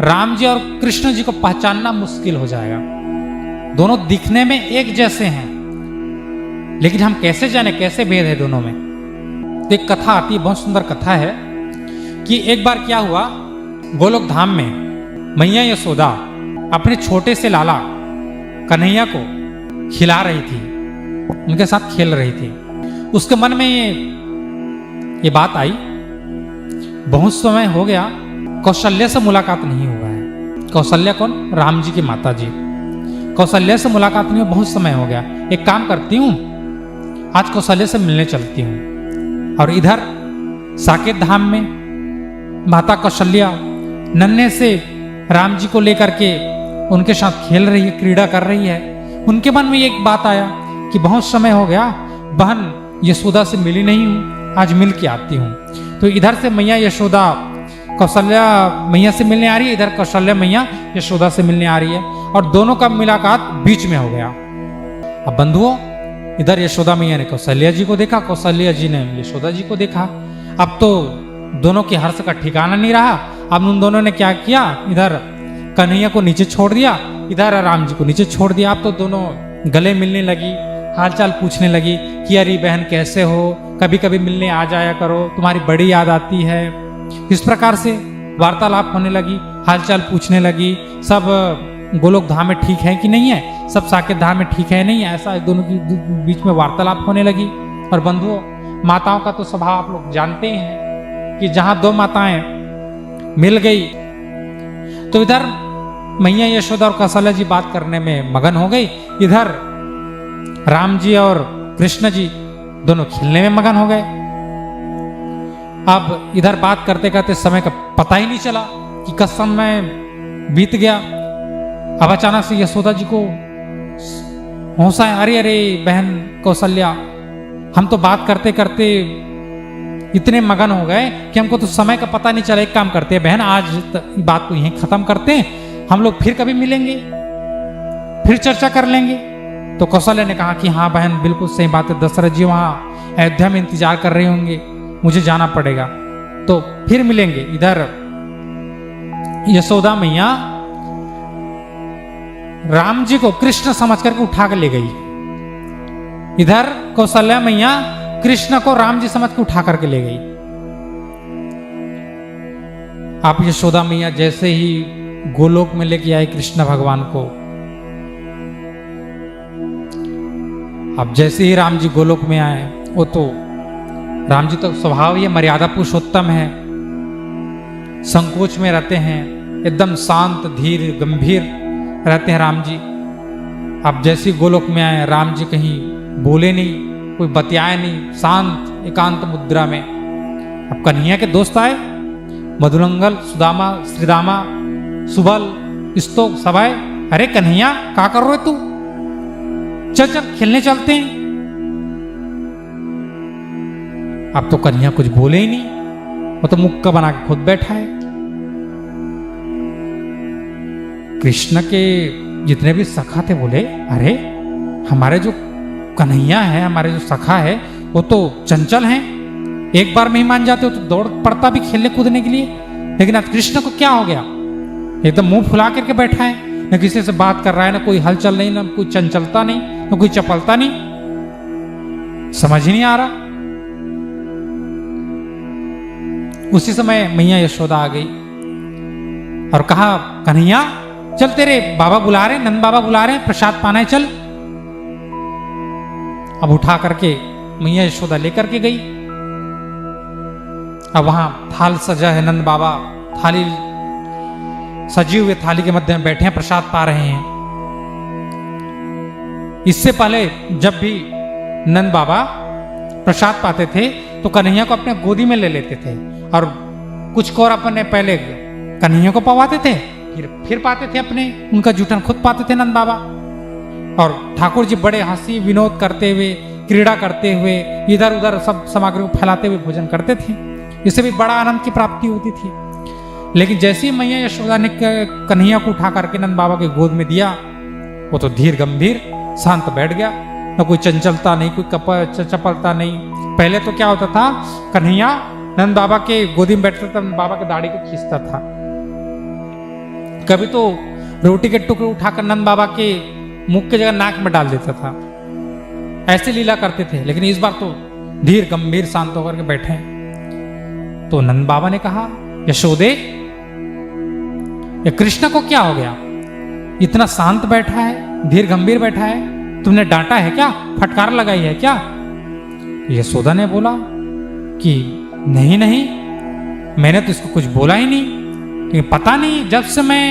राम जी और कृष्ण जी को पहचानना मुश्किल हो जाएगा। दोनों दिखने में एक जैसे हैं, लेकिन हम कैसे जाने कैसे भेद है दोनों में। तो एक कथा आती है, बहुत सुंदर कथा है कि एक बार क्या हुआ, गोलोक धाम में मैया यशोदा अपने छोटे से लाला कन्हैया को खिला रही थी, उनके साथ खेल रही थी। उसके मन में ये बात आई, बहुत समय हो गया कौशल्या से मुलाकात नहीं हुआ है। कौशल्या कौन? राम जी की माता जी। कौशल्या से मुलाकात नहीं हुई, बहुत समय हो गया। एक काम करती हूँ, आज कौशल्या से मिलने चलती हूँ। और इधर साकेत धाम में माता कौशल्या नन्हे से राम जी को लेकर के उनके साथ खेल रही है, क्रीड़ा कर रही है। उनके मन में एक बात आया कि बहुत समय हो गया बहन यशोदा से मिली नहीं हूँ, आज मिल के आती हूँ। तो इधर से मैया यशोदा कौशल्या मैया से मिलने आ रही है, इधर कौशल्या मैया यशोदा से मिलने आ रही है, और दोनों का मुलाकात बीच में हो गया। अब बंधुओं, इधर यशोदा मैया ने कौशल्या जी को देखा, कौशल्या जी ने यशोदा जी को देखा। अब तो दोनों के हर्ष का ठिकाना नहीं रहा। अब उन दोनों ने क्या किया, इधर कन्हैया को नीचे छोड़ दिया, इधर राम जी को नीचे छोड़ दिया। अब तो दोनों गले मिलने लगी, हालचाल पूछने लगी कि अरे बहन कैसे हो, कभी कभी मिलने आ जाया करो, तुम्हारी बड़ी याद आती है। इस प्रकार से वार्तालाप होने लगी, हालचाल पूछने लगी। सब गोलोक धाम में ठीक है कि नहीं है, सब साकेत धाम में ठीक है नहीं है, ऐसा दोनों के बीच में वार्तालाप होने लगी। और बंधुओं, माताओं का तो स्वभाव आप लोग जानते हैं कि जहां दो माताएं मिल गई तो इधर मैया यशोदा और कौशल्या जी बात करने में मगन हो गई, इधर राम जी और कृष्ण जी दोनों खेलने में मगन हो गए। अब इधर बात करते करते समय का पता ही नहीं चला कि कब समय बीत गया। अब अचानक से यशोदा जी को होश आया, अरे अरे बहन कौशल्या, हम तो बात करते करते इतने मगन हो गए कि हमको तो समय का पता नहीं चला। एक काम करते हैं बहन, आज बात को यहीं खत्म करते हैं, हम लोग फिर कभी मिलेंगे, फिर चर्चा कर लेंगे। तो कौशल्या ने कहा कि हाँ बहन, बिल्कुल सही बात है, दशरथ जी वहां अयोध्या में इंतजार कर रहे होंगे, मुझे जाना पड़ेगा, तो फिर मिलेंगे। इधर यशोदा मैया राम जी को कृष्ण समझ करके उठा कर ले गई, इधर कौशल्या मैया कृष्ण को राम जी समझ के उठा करके ले गई। आप यशोदा मैया जैसे ही गोलोक में लेके आए कृष्ण भगवान को, अब जैसे ही राम जी गोलोक में आए, वो तो राम जी तो स्वभाव ही मर्यादा पुरुषोत्तम है, संकोच में रहते हैं, एकदम शांत धीर गंभीर रहते हैं राम जी। अब जैसे ही गोलोक में आए, राम जी कहीं बोले नहीं, कोई बतियाए नहीं, शांत एकांत मुद्रा में। अब कन्हैया के दोस्त आए, मधुरंगल, सुदामा, श्रीदामा, सुबल, स्तोक सब आए। अरे कन्हैया क्या कर रहे तू, चल चल खेलने चलते हैं। अब तो कन्हैया कुछ बोले ही नहीं, वो तो मुक्का बना के खुद बैठा है। कृष्ण के जितने भी सखा थे बोले, अरे हमारे जो कन्हैया है, हमारे जो सखा है, वो तो चंचल हैं, एक बार में ही मान जाते हो तो दौड़ पड़ता भी खेलने कूदने के लिए। लेकिन आज कृष्ण को क्या हो गया, एकदम मुंह फुला करके बैठा है, न किसी से बात कर रहा है, ना कोई हलचल नहीं, ना कोई चंचलता नहीं, ना कोई चपलता नहीं, समझ ही नहीं आ रहा। उसी समय मैया यशोदा आ गई और कहा, कन्हैया चल, तेरे बाबा बुला रहे, नंद बाबा बुला रहे, प्रसाद पाना है, चल। अब उठा करके मैया यशोदा लेकर के गई। अब वहां थाल सजा है, नंद बाबा थाली सजी हुए थाली के मध्य में बैठे हैं, प्रसाद पा रहे हैं। इससे पहले जब भी नंद बाबा प्रसाद पाते थे तो कन्हैया को अपने गोदी में ले लेते थे, और कुछ कौर अपने पहले कन्हैया को पवाते थे, फिर पाते थे अपने, उनका जूठन खुद पाते थे नंद बाबा। और ठाकुर जी बड़े हंसी विनोद करते हुए, क्रीड़ा करते हुए, इधर उधर सब सामग्री को फैलाते हुए भोजन करते थे। इससे भी बड़ा आनंद की प्राप्ति होती थी। लेकिन जैसे ही मैया यशोदा ने कन्हैया को उठा करके नंद बाबा के गोद में दिया, वो तो धीर गंभीर शांत बैठ गया, न कोई चंचलता नहीं, कोई चपलता नहीं। पहले तो क्या होता था, कन्हैया नंद बाबा के गोदी में बैठता था, नंद बाबा की दाढ़ी को खींचता था, कभी तो रोटी के टुकड़े उठाकर नंद बाबा के मुख की जगह नाक में डाल देता था। ऐसे लीला करते थे। लेकिन इस बार तो धीर गंभीर शांत होकर के बैठे हैं। तो नंद बाबा ने कहा, यशोदे, ये कृष्ण को क्या हो गया? इतना शांत बैठा है, धीर गंभीर बैठा है, तुमने डांटा है क्या? फटकार लगाई है क्या? यशोदा ने बोला कि नहीं नहीं, मैंने तो इसको कुछ बोला ही नहीं। लेकिन पता नहीं, जब से मैं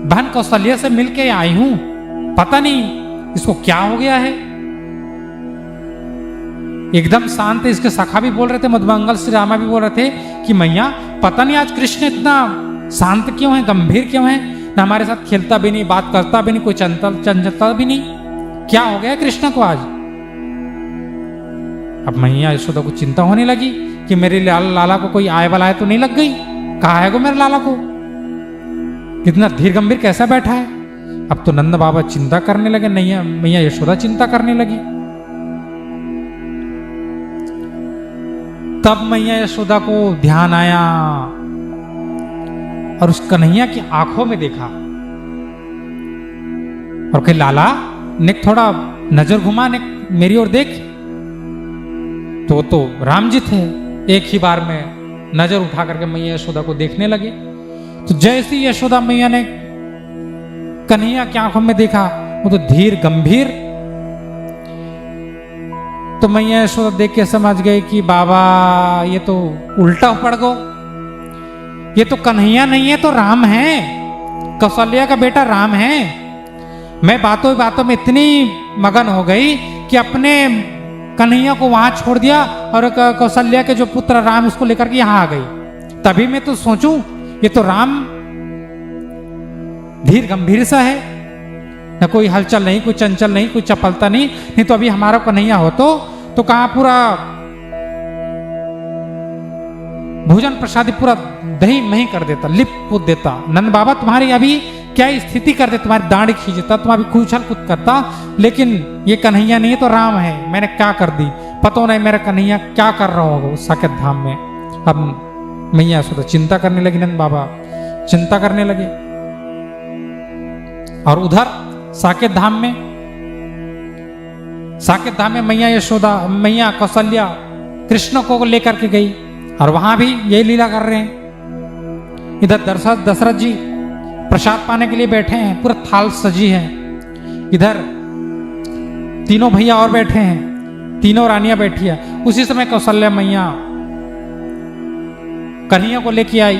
बहन कौशल्या से मिलके आई हूं, पता नहीं इसको क्या हो गया है। एकदम शांत है। इसके सखा भी बोल रहे थे, मधुमंगल श्री रामा भी बोल रहे थे कि मैया पता नहीं आज कृष्ण इतना शांत क्यों है, गंभीर क्यों है, न हमारे साथ खेलता भी नहीं, बात करता भी नहीं, कोई चंचलता भी नहीं, क्या हो गया कृष्ण को आज? अब मैया यशोदा को चिंता होने लगी कि मेरे लाला को कोई आय बलाय तो नहीं लग गई, कहा है वो मेरे लाला को, कितना धीर गंभीर कैसा बैठा है। अब तो नंद बाबा चिंता करने लगे, नहीं मैया यशोदा चिंता करने लगी। तब मैया यशोदा को ध्यान आया और उस कन्हैया की आंखों में देखा और कहे, लाला ने थोड़ा नजर घुमा, ने मेरी ओर देख। तो राम जी थे। एक ही बार में नजर उठा करके मैया यशोदा को देखने लगे। तो जैसी यशोदा मैया ने कन्हैया की आंखों में देखा, वो तो धीर गंभीर। तो मैया यशोदा देख के समझ गए कि बाबा ये तो उल्टा पड़ गो, ये तो कन्हैया नहीं है, तो राम है, कौशल्या का बेटा राम है। मैं बातों बातों में इतनी मगन हो गई कि अपने कन्हैया को वहां छोड़ दिया और कौशल्या के जो पुत्र राम उसको लेकर के यहां आ गई। तभी मैं तो सोचूं ये तो राम धीर गंभीर सा है, न कोई हलचल नहीं, कोई चंचल नहीं, कोई चपलता नहीं तो अभी हमारा कन्हैया हो तो कहां पूरा भोजन प्रसादी पूरा दही मही कर देता, लिप कूद देता। नंद बाबा तुम्हारी अभी क्या स्थिति कर दे, तुम्हारी दाढ़ी खींचता, तुम अभी उछल कूद करता। लेकिन ये कन्हैया नहीं है तो राम है, मैंने क्या कर दी, पता नहीं मेरा कन्हैया क्या कर रहा होगा उस साकेत धाम में। अब मैया यशोदा चिंता करने लगी, नंद बाबा चिंता करने लगे। और उधर साकेत धाम में मैया यशोदा, मैया कौशल्या कृष्ण को लेकर के गई और वहां भी यही लीला कर रहे हैं। इधर दशरथ जी प्रसाद पाने के लिए बैठे हैं, पूरा थाल सजी है। इधर तीनों भैया और बैठे हैं, तीनों रानियां बैठी है। उसी समय कौशल्या मैया कन्हैया को लेके आई,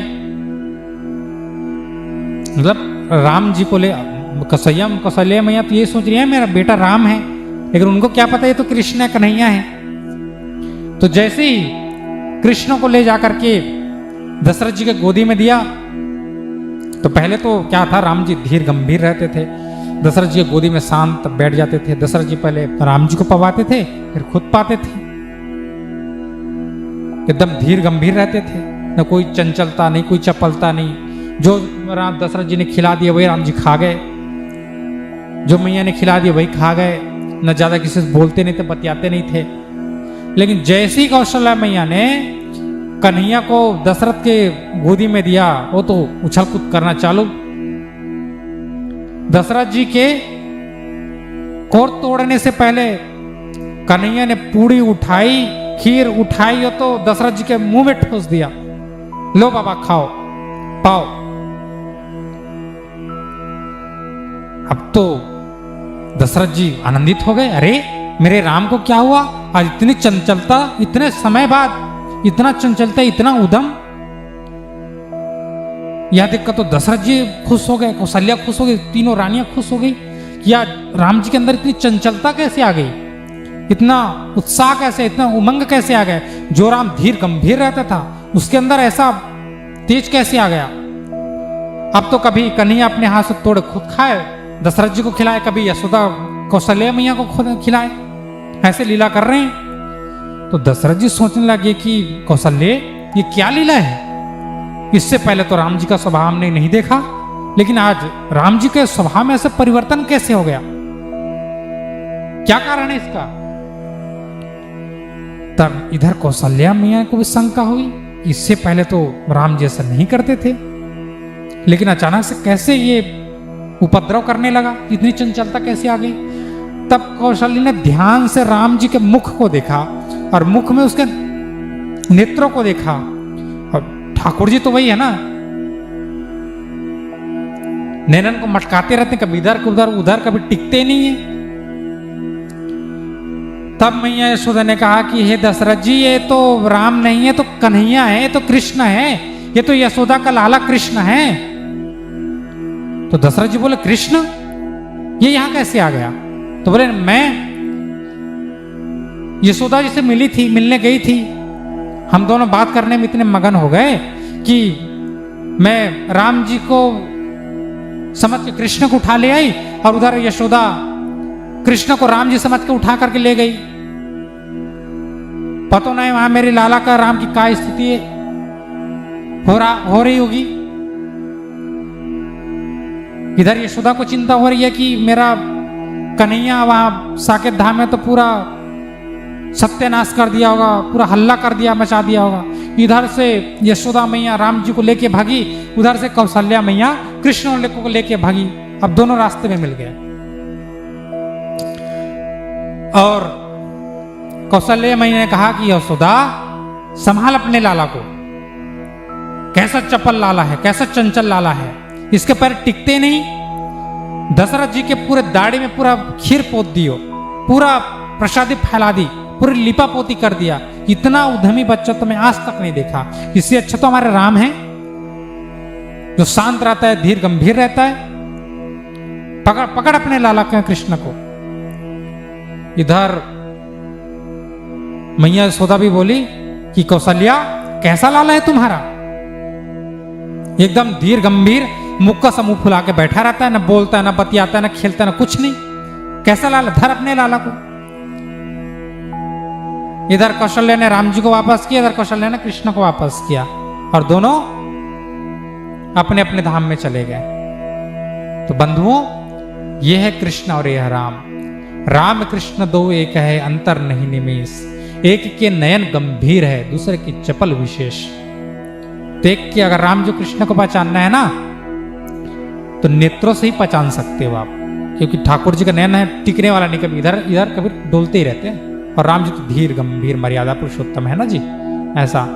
मतलब राम जी को ले। कौशल्या मैया तो ये सोच रही है मेरा बेटा राम है, लेकिन उनको क्या पता ये तो कृष्ण कन्हैया है। तो जैसे ही कृष्ण को ले जाकर के दशरथ जी के गोदी में दिया, तो पहले तो क्या था, राम जी धीर गंभीर रहते थे, दशरथ जी के गोदी में शांत बैठ जाते थे। दशरथ जी पहले राम जी को पवाते थे, फिर खुद पाते थे, एकदम धीर गंभीर रहते थे, न कोई चंचलता नहीं, कोई चपलता नहीं। जो दशरथ जी ने खिला दिया वही राम जी खा गए, जो मैया ने खिला दिया वही खा गए, न ज्यादा किसी से बोलते नहीं थे, बतियाते नहीं थे। लेकिन जैसी कौशल्या मैया ने कन्हैया को दशरथ के गोदी में दिया, वो तो उछल कूद करना चालू। दशरथ जी के कोर तोड़ने से पहले कन्हैया ने पूड़ी उठाई, खीर उठाई, तो दशरथ जी के मुंह में ठोस दिया, लो बाबा खाओ पाओ। अब तो दशरथ जी आनंदित हो गए, अरे मेरे राम को क्या हुआ आज, इतनी चंचलता, इतने समय बाद इतना चंचलता, इतना उदम। यह देखकर तो दशरथ जी खुश हो गए, कौशल्या खुश हो गई, तीनों रानियां खुश हो गई। या राम जी के अंदर इतनी चंचलता कैसे आ गई, इतना उत्साह कैसे, इतना उमंग कैसे आ गया। जो राम धीर गंभीर रहता था उसके अंदर ऐसा तेज कैसे आ गया। अब तो कभी कन्हैया अपने हाथ से तोड़ खुद खाए, दशरथ जी को खिलाए, कभी यशोदा कौशल्या मैया को खुद खिलाए, ऐसे लीला कर रहे हैं। तो दशरथ जी सोचने लगे कि कौशल्या ये क्या लीला है, इससे पहले तो राम जी का स्वभाव हमने नहीं देखा, लेकिन आज राम जी के स्वभाव में ऐसे परिवर्तन कैसे हो गया, क्या कारण है इसका। तब इधर कौशल्या मैया को भी शंका हुई, इससे पहले तो राम जी ऐसा नहीं करते थे, लेकिन अचानक से कैसे ये उपद्रव करने लगा, इतनी चंचलता कैसे आ गई। तब कौशल्य ने ध्यान से राम जी के मुख को देखा और मुख में उसके नेत्रों को देखा। और ठाकुर जी तो वही है ना, नैनन को मटकाते रहते, कभी इधर उधर उधर, कभी टिकते नहीं है। तब मैया यशोदा ने कहा कि हे दशरथ जी, ये तो राम नहीं है, तो कन्हैया है, तो कृष्ण है, ये तो यशोदा का लाला कृष्ण है। तो दशरथ जी बोले कृष्ण ये यहां कैसे आ गया? तो बोले मैं यशोदा जी से मिलने गई थी, हम दोनों बात करने में इतने मगन हो गए कि मैं राम जी को समझ के कृष्ण को उठा ले आई और उधर यशोदा कृष्ण को राम जी समझ के उठा करके ले गई। पता नहीं वहां मेरे लाला का राम की क्या स्थिति हो रही होगी। इधर यशोदा को चिंता हो रही है कि मेरा कन्हैया वहां साकेत धाम में तो पूरा सत्यानाश कर दिया होगा, पूरा हल्ला कर दिया, मचा दिया होगा। इधर से यशोदा मैया राम जी को लेके भागी, उधर से कौशल्या मैया कृष्ण को लेके भागी। अब दोनों रास्ते में मिल गए। और कौशल्या मैया ने कहा कि यशोदा संभाल अपने लाला को, कैसा चपल लाला है, कैसा चंचल लाला है, इसके पैर टिकते नहीं। दशरथ जी के पूरे दाढ़ी में पूरा खीर पोत दियो, पूरा प्रसादी फैला दी, पूरी लिपा पोती कर दिया। इतना उद्यमी बच्चा तो मैं आज तक नहीं देखा। इससे अच्छा तो हमारे राम है जो शांत रहता है, धीर गंभीर रहता है। पकड़ पकड़ अपने लाला के कृष्ण को। इधर मैया यशोदा भी बोली कि कौशल्या कैसा लाला है तुम्हारा, एकदम धीर गंभीर, मुख का समूह फुला के बैठा रहता है, ना बोलता है, ना बतियाता है, ना खेलता है, ना कुछ नहीं। कैसा लाला, धर अपने लाला को। इधर कौशल्या ने राम जी को वापस किया, इधर कौशल्या ने कृष्ण को वापस किया और दोनों अपने अपने धाम में चले गए। तो बंधुओं, यह है कृष्ण और यह राम। राम कृष्ण दो एक है, अंतर नहीं निमेष। एक के नयन गंभीर है, दूसरे की चपल विशेष। तो एक के अगर राम जो कृष्ण को पहचानना है ना, तो नेत्रों से ही पहचान सकते हो आप, क्योंकि ठाकुर जी का नयन है टिकने वाला नहीं, कभी इधर इधर कभी डोलते ही रहते हैं। और राम जी तो धीर गंभीर मर्यादा पुरुषोत्तम है ना जी, ऐसा।